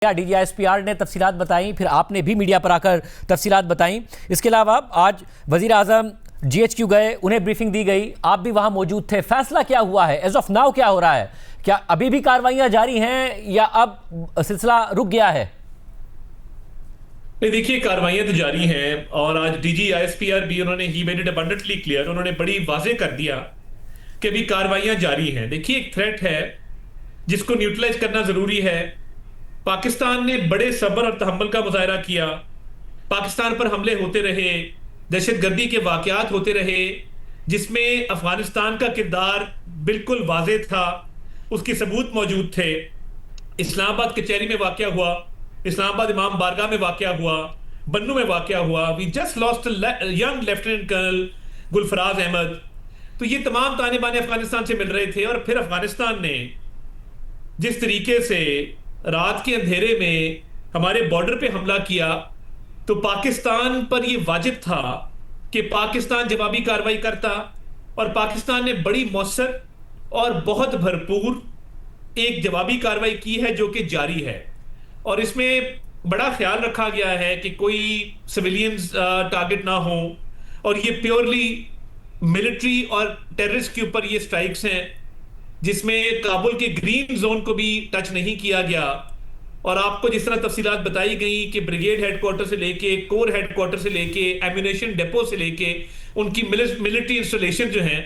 DGISPR ने तफसीलात बताई, फिर आपने भी मीडिया पर आकर तफसीलात बताई। इसके अलावा आज वजीर आजम GHQ गए, उन्हें ब्रीफिंग दी गई, आप भी वहां मौजूद थे। फैसला क्या हुआ है? एज ऑफ नाउ क्या हो रहा है? क्या अभी भी कार्रवाइयां जारी हैं या अब सिलसिला रुक गया है? नहीं, देखिए, कार्रवाइयां तो जारी हैं और आज DGISPR भी उन्होंने he made it abundantly clear, उन्होंने बड़ी वाजे कर दिया कि अभी कार्रवाइयां जारी हैं। देखिए, एक थ्रेट है जिसको न्यूट्रलाइज करना जरूरी है। पाकिस्तान ने बड़े सब्र और तहम्मुल का मुजाहरा किया, पाकिस्तान पर हमले होते रहे, दहशतगर्दी के वाकयात होते रहे, जिसमें अफगानिस्तान का किरदार बिल्कुल वाजे था, उसके सबूत मौजूद थे। इस्लामाबाद कचहरी में वाकया हुआ, इस्लामाबाद इमाम बारगाह में वाकया हुआ, बन्नू में वाकया हुआ। We just lost young lieutenant colonel Gulfaraz Ahmed. तो ये तमाम ताने बाने अफगानिस्तान से मिल रहे थे और फिर अफगानिस्तान ने जिस तरीके से रात के अंधेरे में हमारे बॉर्डर पे हमला किया, तो पाकिस्तान पर यह वाजिब था कि पाकिस्तान जवाबी कार्रवाई करता, और पाकिस्तान ने बड़ी मौसर और बहुत भरपूर एक जवाबी कार्रवाई की है जो कि जारी है। और इसमें बड़ा ख्याल रखा गया है कि कोई सिविलियंस टारगेट ना हो, और ये प्योरली मिलिट्री और टेररिस्ट के ऊपर ये स्ट्राइक्स हैं, जिसमें काबुल के ग्रीन जोन को भी टच नहीं किया गया। और आपको जिस तरह तफसीलात बताई गई कि ब्रिगेड हेडक्वार्टर से लेके, कोर हेडक्वार्टर से लेके, एम्यूनेशन डेपो से लेके उनकी मिलिट्री इंस्टॉलेशन जो हैं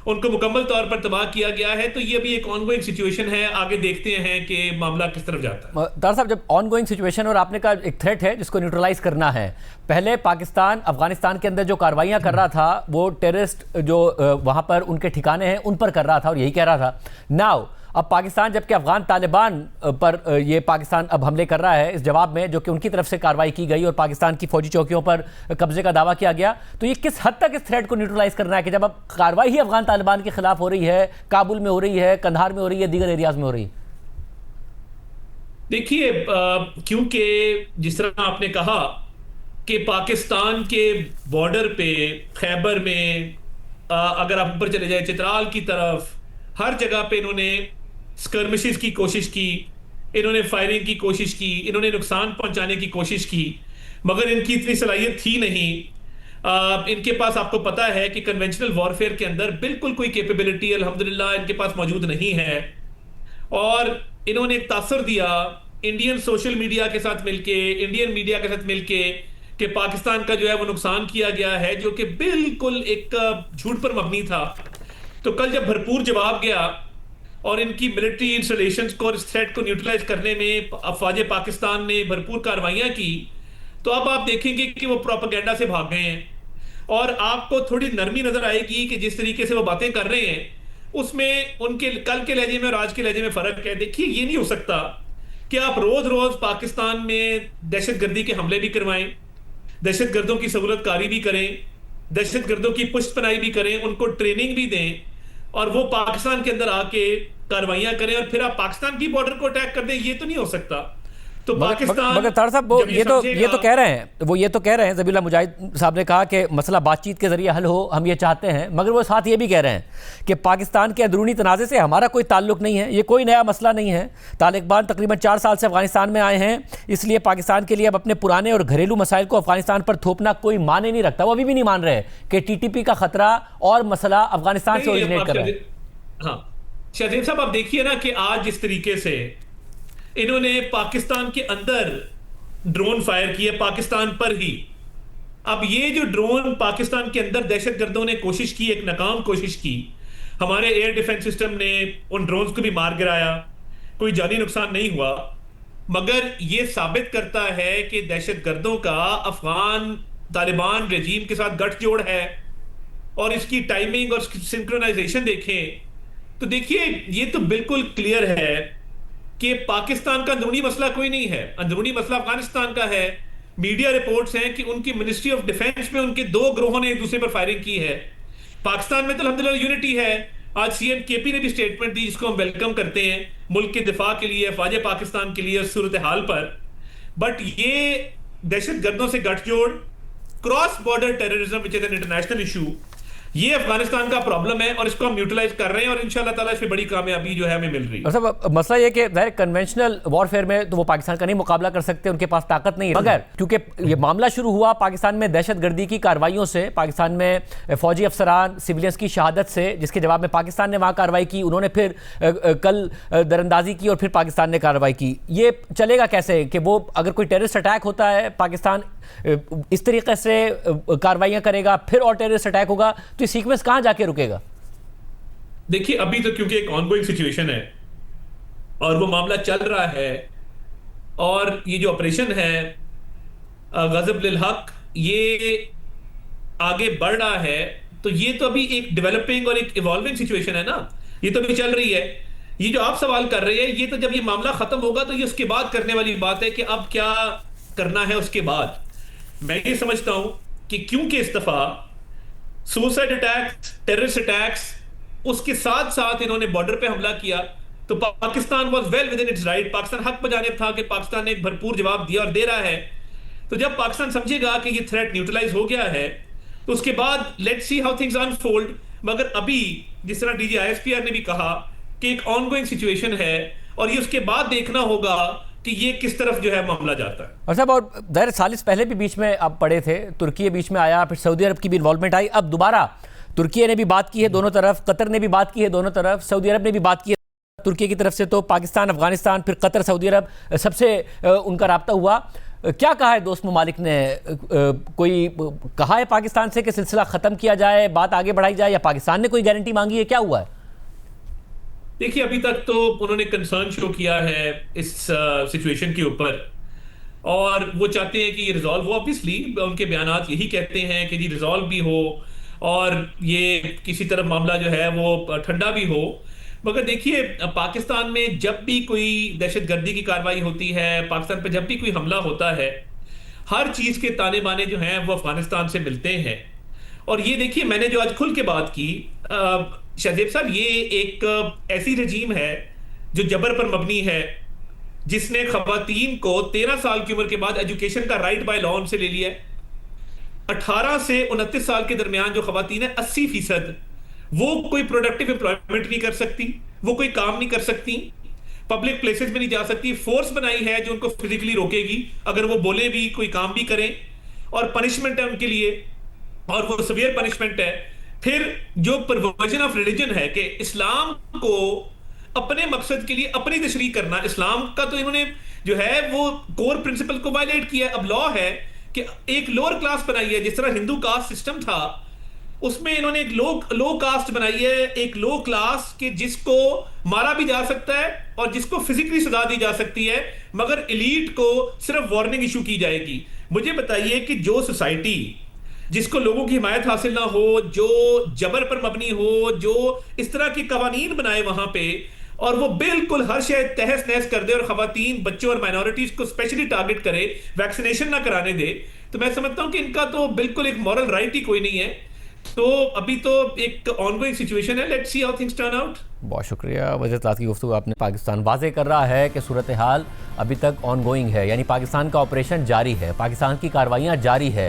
उनको मुकम्मल तौर पर तबाह किया गया है। तो ये भी एक ऑनगोइंग सिचुएशन है, आगे देखते हैं कि मामला किस तरफ जाता है। दार साहब, जब ऑनगोइंग सिचुएशन और आपने कहा एक थ्रेट है जिसको न्यूट्रलाइज करना है, पहले पाकिस्तान अफगानिस्तान के अंदर जो कार्रवाइयां कर रहा था वो टेररिस्ट जो वहां पर उनके ठिकाने हैं उन पर कर रहा था और यही कह रहा था। नाउ अब पाकिस्तान, जबकि अफगान तालिबान पर ये पाकिस्तान अब हमले कर रहा है इस जवाब में, जो कि उनकी तरफ से कार्रवाई की गई और पाकिस्तान की फौजी चौकियों पर कब्जे का दावा किया गया, तो ये किस हद तक इस थ्रेट को न्यूट्रलाइज करना है कि जब अब कार्रवाई ही अफगान तालिबान के खिलाफ हो रही है, काबुल में हो रही है, कंधार में हो रही है, दीगर एरियाज में हो रही है? देखिए, क्योंकि जिस तरह आपने कहा कि पाकिस्तान के बॉर्डर पे, खैबर में, अगर आप ऊपर चले जाए चित्राल की तरफ, हर जगह पे इन्होंने स्कर्मिशेस की कोशिश की, इन्होंने फायरिंग की कोशिश की, इन्होंने नुकसान पहुंचाने की कोशिश की, मगर इनकी इतनी सलाहियत थी नहीं। इनके पास, आपको पता है कि कन्वेंशनल वॉरफेयर के अंदर बिल्कुल कोई कैपेबिलिटी अल्हम्दुलिल्लाह इनके पास मौजूद नहीं है। और इन्होंने एक तासर दिया इंडियन सोशल मीडिया के साथ मिलके, इंडियन मीडिया के साथ मिलके, कि पाकिस्तान का जो है वो नुकसान किया गया है, जो कि बिल्कुल एक झूठ पर मबनी था। तो कल जब भरपूर जवाब गया और इनकी मिलिट्री इंस्टॉलेशंस को और इस थ्रेट को न्यूट्रलाइज करने में अफवाज पाकिस्तान ने भरपूर कार्रवाइयां की, तो अब आप देखेंगे कि वो प्रोपेगेंडा से भाग गए हैं। और आपको थोड़ी नरमी नजर आएगी कि जिस तरीके से वो बातें कर रहे हैं उसमें उनके कल के लहजे में और आज के लहजे में फर्क है। देखिए, ये नहीं हो सकता कि आप रोज रोज पाकिस्तान में दहशतगर्दी के हमले भी करवाएं, दहशतगर्दों की सहूलतकारी भी करें, दहशतगर्दों की पुष्टपनाही भी करें, उनको ट्रेनिंग भी दें, और वो पाकिस्तान के अंदर आके कार्रवाइयां करें, और फिर आप पाकिस्तान की बॉर्डर को अटैक कर दें। ये तो नहीं हो सकता। तो पाकिस्तान, मगर तार साहब, वो ये तो कह रहे हैं ज़बीउल्लाह मुजाहिद साहब ने कहा कि मसला बातचीत के जरिए हल हो, हम ये चाहते हैं, मगर वो साथ ये भी कह रहे हैं कि पाकिस्तान के अंदरूनी तनाज़े से हमारा कोई ताल्लुक नहीं है, ये कोई नया मसला नहीं है। तालिबान तकरीबन 4 साल से अफगानिस्तान में आए हैं, इसलिए पाकिस्तान के लिए अब अपने पुराने और घरेलू मसाइल को अफगानिस्तान पर थोपना कोई माने नहीं रखता। वो अभी भी नहीं मान रहे कि TTP का खतरा और मसला अफगानिस्तान से ओरिजिनेट कर रहा है। हाँ, शाहजेब साहब, आप देखिए ना कि आज जिस तरीके से इन्होंने पाकिस्तान के अंदर ड्रोन फायर किए, पाकिस्तान पर ही। अब ये जो ड्रोन पाकिस्तान के अंदर दहशतगर्दों ने कोशिश की, एक नाकाम कोशिश की, हमारे एयर डिफेंस सिस्टम ने उन ड्रोन्स को भी मार गिराया, कोई जानी नुकसान नहीं हुआ, मगर ये साबित करता है कि दहशतगर्दों का अफगान तालिबान रेजीम के साथ गठजोड़ है। और इसकी टाइमिंग और सिंक्रोनाइजेशन देखें तो देखिए, ये तो बिल्कुल क्लियर है कि पाकिस्तान का अंदरूनी मसला कोई नहीं है, अंदरूनी मसला अफगानिस्तान का है। मीडिया रिपोर्ट्स हैं कि उनकी मिनिस्ट्री ऑफ डिफेंस में उनके 2 ग्रोहों ने एक दूसरे पर फायरिंग की है। पाकिस्तान में तो अल्हम्दुलिल्लाह यूनिटी है। आज CM KP ने भी स्टेटमेंट दी, जिसको हम वेलकम करते हैं, मुल्क के दिफा के लिए, अफवाज पाकिस्तान के लिए, सूरत हाल पर। बट ये दहशतगर्दों से गठजोड़, cross border terrorism which is an international issue, ये अफगानिस्तान का प्रॉब्लम है और इसको हम न्यूट्रलाइज कर रहे हैं और इंशाल्लाह ताला इस पे बड़ी कामयाबी जो है हमें मिल रही है। मतलब मसला ये कि ज़ाहिर कन्वेंशनल वॉरफेयर में तो वो पाकिस्तान का नहीं मुकाबला कर सकते, उनके पास ताकत नहीं है, मगर क्योंकि ये मामला शुरू हुआ पाकिस्तान में दहशतगर्दी की कार्रवाइयों से, पाकिस्तान में फौजी अफसरान सिविलियंस की शहादत से, जिसके जवाब में पाकिस्तान ने वहाँ कार्रवाई की, उन्होंने फिर कल दरअंदाजी की और फिर पाकिस्तान ने कार्रवाई की। ये चलेगा कैसे कि वो अगर कोई टेररिस्ट अटैक होता है पाकिस्तान इस तरीके से कार्रवाइयाँ करेगा, फिर और टेररिस्ट अटैक होगा, तो ये सीक्वेंस कहाँ जाके रुकेगा? देखिए अभी तो क्योंकि एक ऑनगोइंग सिचुएशन है और वो मामला चल रहा है और ये जो ऑपरेशन है गजब लिल हक ये आगे बढ़ रहा है, तो ये तो अभी एक डेवलपिंग और एक इवॉल्विंग सिचुएशन है ना, ये तो अभी चल रही है। ये जो आप सवाल कर रहे हैं ये तो जब ये मामला खत्म होगा तो ये उसके बाद करने वाली बात है कि अब क्या करना है उसके बाद। मैं ये समझता हूं कि क्योंकि इस दफा सुसाइड अटैक्स, टेररिस्ट अटैक्स, उसके साथ साथ इन्होंने बॉर्डर पे हमला किया, तो Pakistan was well with in its right, Pakistan हक बजानिब था कि पाकिस्तान ने एक भरपूर जवाब दिया और दे रहा है। तो जब पाकिस्तान समझेगा कि ये थ्रेट न्यूट्रलाइज हो गया है तो उसके बाद let's see how things unfold. मगर अभी जिस तरह डीजी आईएसपीआर ने भी कहा कि एक ऑनगोइंग सिचुएशन है और ये उसके बाद देखना होगा कि ये किस तरफ जो है मामला जाता है। और साहब, और दर सालिस पहले भी बीच में आप पड़े थे, तुर्की बीच में आया, फिर सऊदी अरब की भी इन्वॉल्वमेंट आई, अब दोबारा तुर्की ने भी बात की है दोनों तरफ, कतर ने भी बात की है दोनों तरफ, सऊदी अरब ने भी बात की है तुर्की की तरफ से। तो पाकिस्तान, अफगानिस्तान, फिर कतर, सऊदी अरब सबसे उनका राब्ता हुआ। क्या कहा है दोस्त ममालिक ने? कोई कहा है पाकिस्तान से कि सिलसिला ख़त्म किया जाए, बात आगे बढ़ाई जाए, या पाकिस्तान ने कोई गारंटी मांगी है? क्या हुआ है? देखिए अभी तक तो उन्होंने कंसर्न शो किया है इस सिचुएशन के ऊपर और वो चाहते हैं कि ये रिजॉल्व हो। ऑब्वियसली उनके बयानात यही कहते हैं कि जी रिजॉल्व भी हो और ये किसी तरह मामला जो है वो ठंडा भी हो। मगर देखिए पाकिस्तान में जब भी कोई दहशतगर्दी की कार्रवाई होती है, पाकिस्तान पर जब भी कोई हमला होता है, हर चीज के ताने बाने जो हैं वो अफगानिस्तान से मिलते हैं। और ये देखिए मैंने जो आज खुल के बात की शाहजेब साहब, ये एक ऐसी रजीम है जो जबर पर मबनी है, जिसने खवातीन को 13 साल की उम्र के बाद एजुकेशन का राइट बाय लॉ उनसे ले लिया है। 18 से 29 साल के दरमियान जो खवातीन है 80% वो कोई प्रोडक्टिव एम्प्लॉयमेंट नहीं कर सकती, वो कोई काम नहीं कर सकती, पब्लिक प्लेसेस में नहीं जा सकती। फोर्स बनाई है जो उनको फिजिकली रोकेगी अगर वो बोले भी, कोई काम भी करें, और पनिशमेंट है उनके लिए और वो सीवियर पनिशमेंट है। फिर जो परवर्जन ऑफ रिलीजन है कि इस्लाम को अपने मकसद के लिए अपनी तशरीह करना, इस्लाम का तो इन्होंने जो है वो कोर प्रिंसिपल को वायलेट किया। अब लॉ है कि एक लोअर क्लास बनाई है, जिस तरह हिंदू कास्ट सिस्टम था उसमें इन्होंने एक लो कास्ट बनाई है, एक लो क्लास के जिसको मारा भी जा सकता है और जिसको फिजिकली सजा दी जा सकती है, मगर एलीट को सिर्फ वार्निंग इशू की जाएगी। मुझे बताइए कि जो सोसाइटी जिसको लोगों की हिमायत हासिल ना हो, जो जबर पर मबनी हो, जो इस तरह के कवानीन बनाए वहां पे और वो बिल्कुल हर शय तहस नहस कर दे और खवातीन, बच्चों और माइनॉरिटीज को स्पेशली टारगेट करे, वैक्सीनेशन ना कराने दे, तो मैं समझता हूं कि इनका तो बिल्कुल एक मॉरल राइट ही कोई नहीं है। तो अभी तो एक ऑनगोइंग सिचुएशन है, let's see how things turn out. बहुत शुक्रिया वज़ीर इत्तलात की गुफ्तगू आपने। पाकिस्तान वाज़े कर रहा है कि सूरत हाल अभी तक ऑनगोइंग है, यानी पाकिस्तान का ऑपरेशन जारी है, पाकिस्तान की कार्रवाइयाँ जारी है।